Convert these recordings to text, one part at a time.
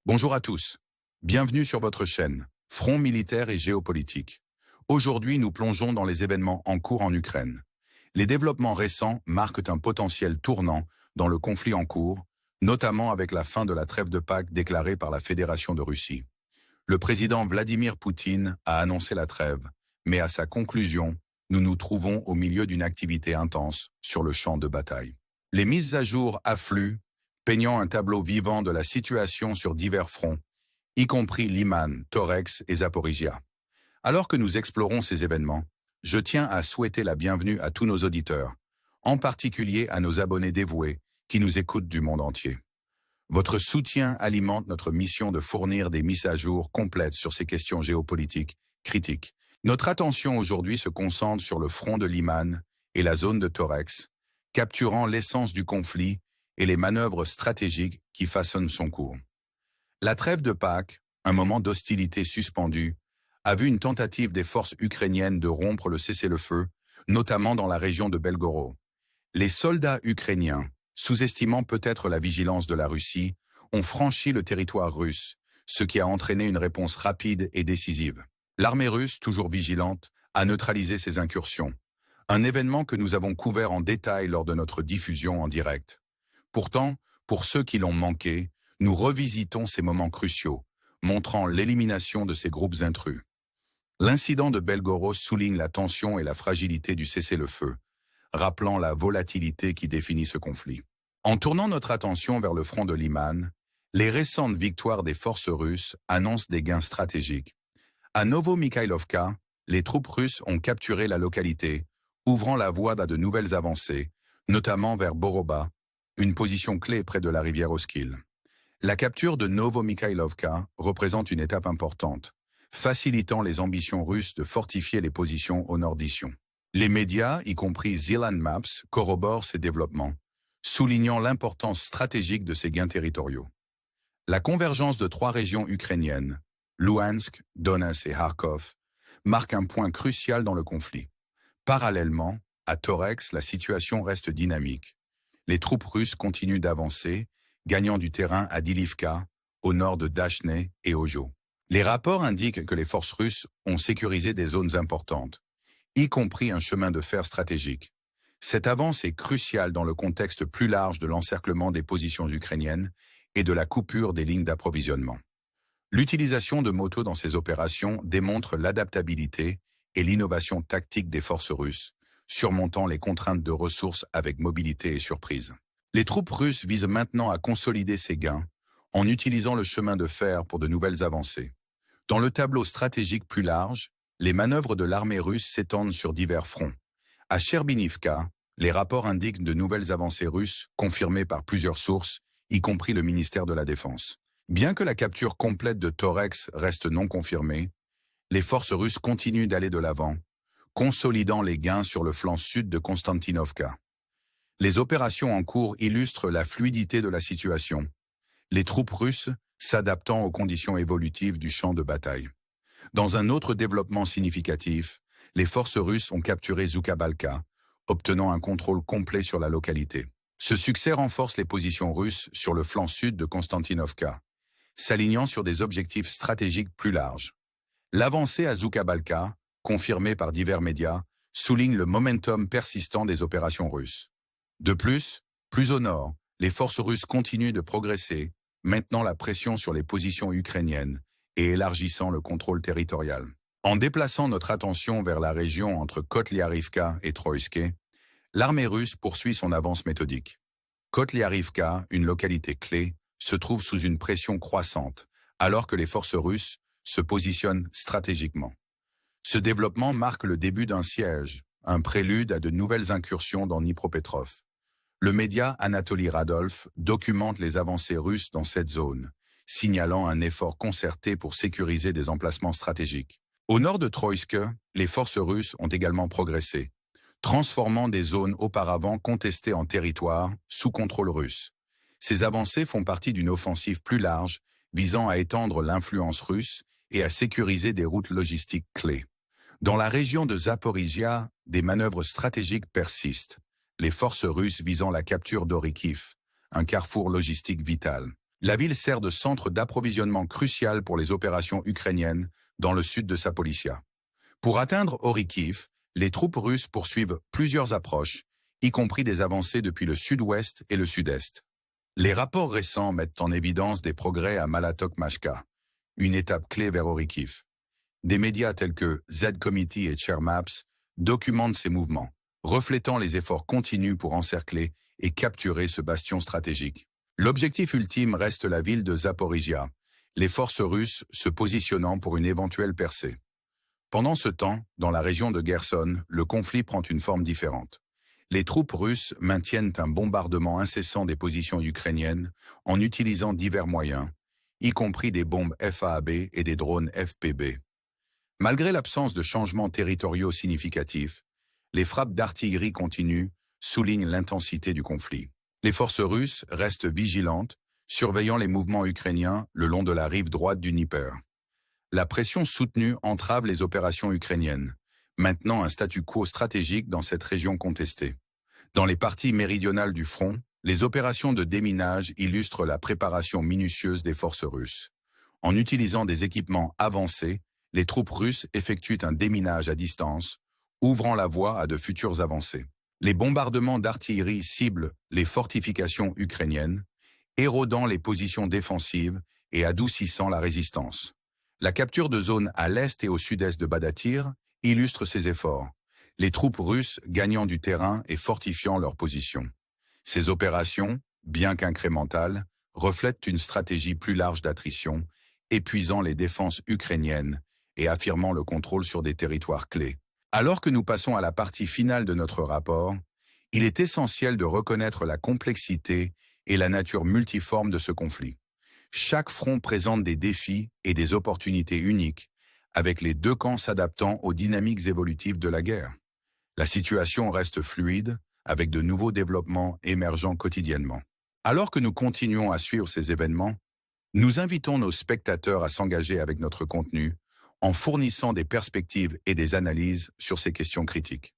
Bonjour à tous. Bienvenue sur votre chaîne, Front militaire et géopolitique. Aujourd'hui, nous plongeons dans les événements en cours en Ukraine. Les développements récents marquent un potentiel tournant dans le conflit en cours, notamment avec la fin de la trêve de Pâques déclarée par la Fédération de Russie. Le président Vladimir Poutine a annoncé la trêve, mais à sa conclusion, nous nous trouvons au milieu d'une activité intense sur le champ de bataille. Les mises à jour affluent, peignant un tableau vivant de la situation sur divers fronts, y compris Liman, Torex et Zaporizhia. Alors que nous explorons ces événements, je tiens à souhaiter la bienvenue à tous nos auditeurs, en particulier à nos abonnés dévoués qui nous écoutent du monde entier. Votre soutien alimente notre mission de fournir des mises à jour complètes sur ces questions géopolitiques critiques. Notre attention aujourd'hui se concentre sur le front de Liman et la zone de Torex, capturant l'essence du conflit et les manœuvres stratégiques qui façonnent son cours. La trêve de Pâques, un moment d'hostilité suspendu, a vu une tentative des forces ukrainiennes de rompre le cessez-le-feu, notamment dans la région de Belgorod. Les soldats ukrainiens, sous-estimant peut-être la vigilance de la Russie, ont franchi le territoire russe, ce qui a entraîné une réponse rapide et décisive. L'armée russe, toujours vigilante, a neutralisé ces incursions, un événement que nous avons couvert en détail lors de notre diffusion en direct. Pourtant, pour ceux qui l'ont manqué, nous revisitons ces moments cruciaux, montrant l'élimination de ces groupes intrus. L'incident de Belgorod souligne la tension et la fragilité du cessez-le-feu, rappelant la volatilité qui définit ce conflit. En tournant notre attention vers le front de Liman, les récentes victoires des forces russes annoncent des gains stratégiques. À Novo-Mikhailovka, les troupes russes ont capturé la localité, ouvrant la voie à de nouvelles avancées, notamment vers Boroba, une position clé près de la rivière Oskil. La capture de Novo-Mikhailovka représente une étape importante, facilitant les ambitions russes de fortifier les positions au nord d'Ission. Les médias, y compris Zealand Maps, corroborent ces développements, soulignant l'importance stratégique de ces gains territoriaux. La convergence de trois régions ukrainiennes, Louhansk, Donetsk et Kharkov, marque un point crucial dans le conflit. Parallèlement, à Torex, la situation reste dynamique. Les troupes russes continuent d'avancer, gagnant du terrain à Dilivka, au nord de Dachnai et Ojo. Les rapports indiquent que les forces russes ont sécurisé des zones importantes, y compris un chemin de fer stratégique. Cette avance est cruciale dans le contexte plus large de l'encerclement des positions ukrainiennes et de la coupure des lignes d'approvisionnement. L'utilisation de motos dans ces opérations démontre l'adaptabilité et l'innovation tactique des forces russes, surmontant les contraintes de ressources avec mobilité et surprise. Les troupes russes visent maintenant à consolider ces gains en utilisant le chemin de fer pour de nouvelles avancées. Dans le tableau stratégique plus large, les manœuvres de l'armée russe s'étendent sur divers fronts. À Sherbinivka, les rapports indiquent de nouvelles avancées russes confirmées par plusieurs sources, y compris le ministère de la Défense. Bien que la capture complète de Torex reste non confirmée, les forces russes continuent d'aller de l'avant, consolidant les gains sur le flanc sud de Konstantinovka. Les opérations en cours illustrent la fluidité de la situation, les troupes russes s'adaptant aux conditions évolutives du champ de bataille. Dans un autre développement significatif, les forces russes ont capturé Zhukabalka, obtenant un contrôle complet sur la localité. Ce succès renforce les positions russes sur le flanc sud de Konstantinovka, s'alignant sur des objectifs stratégiques plus larges. L'avancée à Zhukabalka, confirmée par divers médias, souligne le momentum persistant des opérations russes. De plus au nord, les forces russes continuent de progresser, maintenant la pression sur les positions ukrainiennes et élargissant le contrôle territorial. En déplaçant notre attention vers la région entre Kotlyarivka et Troïske, l'armée russe poursuit son avance méthodique. Kotlyarivka, une localité clé, se trouve sous une pression croissante, alors que les forces russes se positionnent stratégiquement. Ce développement marque le début d'un siège, un prélude à de nouvelles incursions dans Dnipropetrov. Le média Anatoly Radolf documente les avancées russes dans cette zone, signalant un effort concerté pour sécuriser des emplacements stratégiques. Au nord de Troïske, les forces russes ont également progressé, transformant des zones auparavant contestées en territoire sous contrôle russe. Ces avancées font partie d'une offensive plus large visant à étendre l'influence russe et à sécuriser des routes logistiques clés. Dans la région de Zaporizhia, des manœuvres stratégiques persistent, les forces russes visant la capture d'Orikiv, un carrefour logistique vital. La ville sert de centre d'approvisionnement crucial pour les opérations ukrainiennes dans le sud de Saporischia. Pour atteindre Orikhiv, les troupes russes poursuivent plusieurs approches, y compris des avancées depuis le sud-ouest et le sud-est. Les rapports récents mettent en évidence des progrès à Malatok-Mashka, une étape clé vers Orikhiv. Des médias tels que Z-Committee et Chermaps documentent ces mouvements, reflétant les efforts continus pour encercler et capturer ce bastion stratégique. L'objectif ultime reste la ville de Zaporizhia, les forces russes se positionnant pour une éventuelle percée. Pendant ce temps, dans la région de Kherson, le conflit prend une forme différente. Les troupes russes maintiennent un bombardement incessant des positions ukrainiennes en utilisant divers moyens, y compris des bombes FAAB et des drones FPB. Malgré l'absence de changements territoriaux significatifs, les frappes d'artillerie continues soulignent l'intensité du conflit. Les forces russes restent vigilantes, surveillant les mouvements ukrainiens le long de la rive droite du Dnieper. La pression soutenue entrave les opérations ukrainiennes, maintenant un statu quo stratégique dans cette région contestée. Dans les parties méridionales du front, les opérations de déminage illustrent la préparation minutieuse des forces russes. En utilisant des équipements avancés, les troupes russes effectuent un déminage à distance, ouvrant la voie à de futures avancées. Les bombardements d'artillerie ciblent les fortifications ukrainiennes, érodant les positions défensives et adoucissant la résistance. La capture de zones à l'est et au sud-est de Badatyr illustre ces efforts, les troupes russes gagnant du terrain et fortifiant leur position. Ces opérations, bien qu'incrémentales, reflètent une stratégie plus large d'attrition, épuisant les défenses ukrainiennes et affirmant le contrôle sur des territoires clés. Alors que nous passons à la partie finale de notre rapport, il est essentiel de reconnaître la complexité et la nature multiforme de ce conflit. Chaque front présente des défis et des opportunités uniques, avec les deux camps s'adaptant aux dynamiques évolutives de la guerre. La situation reste fluide, avec de nouveaux développements émergeant quotidiennement. Alors que nous continuons à suivre ces événements, nous invitons nos spectateurs à s'engager avec notre contenu en fournissant des perspectives et des analyses sur ces questions critiques.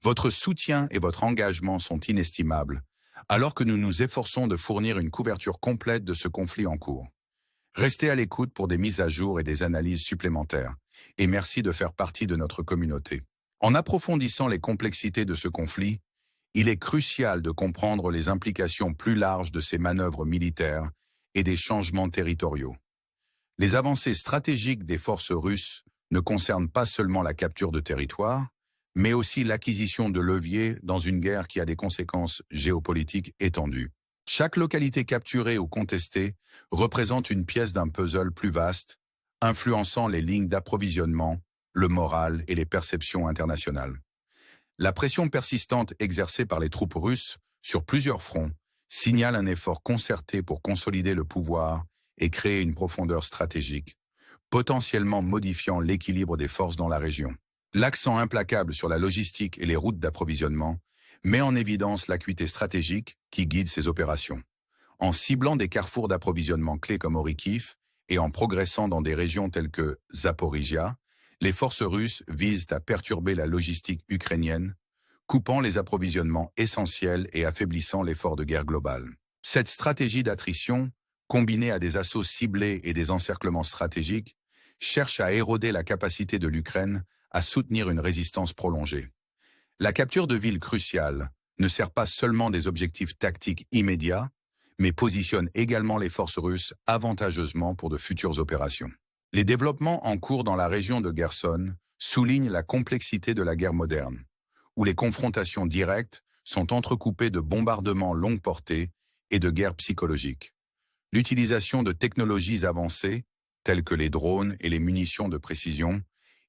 Votre soutien et votre engagement sont inestimables, alors que nous nous efforçons de fournir une couverture complète de ce conflit en cours. Restez à l'écoute pour des mises à jour et des analyses supplémentaires, et merci de faire partie de notre communauté. En approfondissant les complexités de ce conflit, il est crucial de comprendre les implications plus larges de ces manœuvres militaires et des changements territoriaux. Les avancées stratégiques des forces russes ne concernent pas seulement la capture de territoires, mais aussi l'acquisition de leviers dans une guerre qui a des conséquences géopolitiques étendues. Chaque localité capturée ou contestée représente une pièce d'un puzzle plus vaste, influençant les lignes d'approvisionnement, le moral et les perceptions internationales. La pression persistante exercée par les troupes russes sur plusieurs fronts signale un effort concerté pour consolider le pouvoir et créer une profondeur stratégique, potentiellement modifiant l'équilibre des forces dans la région. L'accent implacable sur la logistique et les routes d'approvisionnement met en évidence l'acuité stratégique qui guide ces opérations. En ciblant des carrefours d'approvisionnement clés comme Orikhiv et en progressant dans des régions telles que Zaporizhia, les forces russes visent à perturber la logistique ukrainienne, coupant les approvisionnements essentiels et affaiblissant l'effort de guerre global. Cette stratégie d'attrition, combinée à des assauts ciblés et des encerclements stratégiques, cherche à éroder la capacité de l'Ukraine à soutenir une résistance prolongée. La capture de villes cruciales ne sert pas seulement des objectifs tactiques immédiats, mais positionne également les forces russes avantageusement pour de futures opérations. Les développements en cours dans la région de Kherson soulignent la complexité de la guerre moderne, où les confrontations directes sont entrecoupées de bombardements longue portée et de guerres psychologiques. L'utilisation de technologies avancées, telles que les drones et les munitions de précision,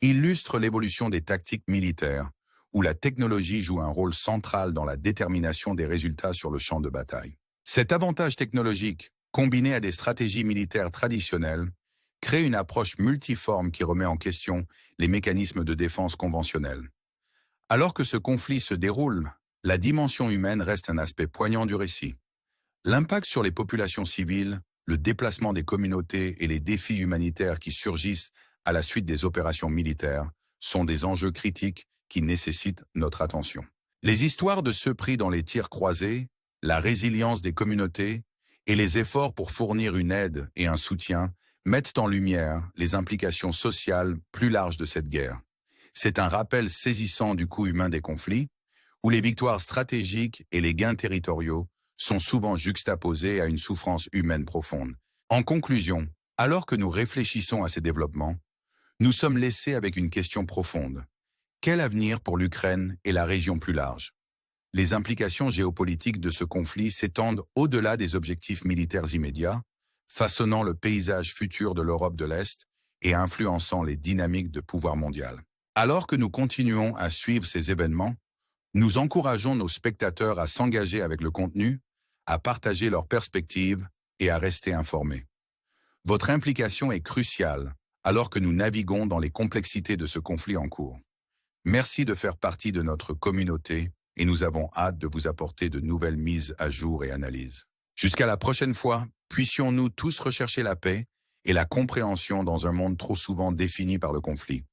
illustre l'évolution des tactiques militaires, où la technologie joue un rôle central dans la détermination des résultats sur le champ de bataille. Cet avantage technologique, combiné à des stratégies militaires traditionnelles, crée une approche multiforme qui remet en question les mécanismes de défense conventionnels. Alors que ce conflit se déroule, la dimension humaine reste un aspect poignant du récit. L'impact sur les populations civiles, le déplacement des communautés et les défis humanitaires qui surgissent à la suite des opérations militaires sont des enjeux critiques qui nécessitent notre attention. Les histoires de ceux pris dans les tirs croisés, la résilience des communautés Et les efforts pour fournir une aide et un soutien mettent en lumière les implications sociales plus larges de cette guerre. C'est un rappel saisissant du coût humain des conflits, où les victoires stratégiques et les gains territoriaux sont souvent juxtaposés à une souffrance humaine profonde. En conclusion, alors que nous réfléchissons à ces développements, nous sommes laissés avec une question profonde. Quel avenir pour l'Ukraine et la région plus large? Les implications géopolitiques de ce conflit s'étendent au-delà des objectifs militaires immédiats, façonnant le paysage futur de l'Europe de l'Est et influençant les dynamiques de pouvoir mondial. Alors que nous continuons à suivre ces événements, nous encourageons nos spectateurs à s'engager avec le contenu, à partager leurs perspectives et à rester informés. Votre implication est cruciale alors que nous naviguons dans les complexités de ce conflit en cours. Merci de faire partie de notre communauté et nous avons hâte de vous apporter de nouvelles mises à jour et analyses. Jusqu'à la prochaine fois, puissions-nous tous rechercher la paix et la compréhension dans un monde trop souvent défini par le conflit.